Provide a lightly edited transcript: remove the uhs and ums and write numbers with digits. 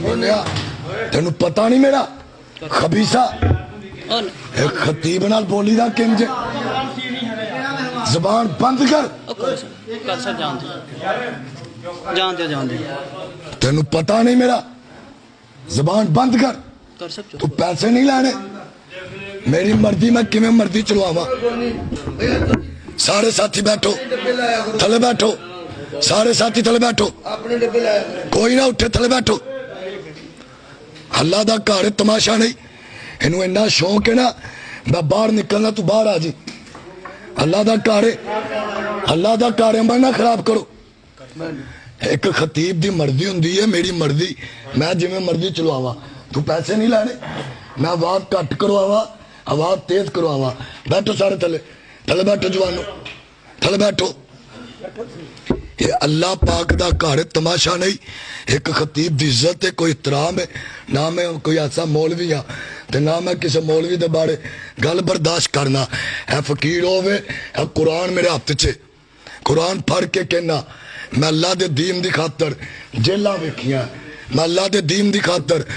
تینوں پتا نہیں میرا خبیثہ ایک خطیب نال بولی دا کنج زبان بند کر تینوں پتا نہیں میرا زبان بند کر تو پیسے نہیں لانے میری مرضی میں کیویں مرضی چلواواں سارے ساتھی بیٹھو تھلے بیٹھو سارے ساتھی تھلے بیٹھو کوئی نہ اٹھے تھلے بیٹھو اللہ دا گھر تماشا نہیں انہوں اتنا شوق ہے نا میں باہر نکلنا تو باہر آ جی اللہ دا گھر اللہ دا گھر عمل نہ خراب کرو ایک خطیب دی مرضی ہوندی ہے میری مرضی میں جی میں مرضی چلواواں تو پیسے نہیں لانے میں آواز کٹ کرواواں آواز تیز کرواواں بیٹھو سارے تھلے تھلے بیٹھو جوانو تھلے بیٹھو یہ اللہ پاک دا گھر تماشا نہیں ایک خطیب دی عزت ہے کوئی احترام ہے نہ میں کوئی ایسا مولوی ہاں تے نہ میں کسی مولوی دے بارے گل برداشت کرنا اے فقیر ہوئے اے قرآن میرے ہاتھ چے قرآن پڑھ کے کہنا میں اللہ دے دین دی خاطر جیلاں ویکھیاں میں اللہ دے دین دی خاطر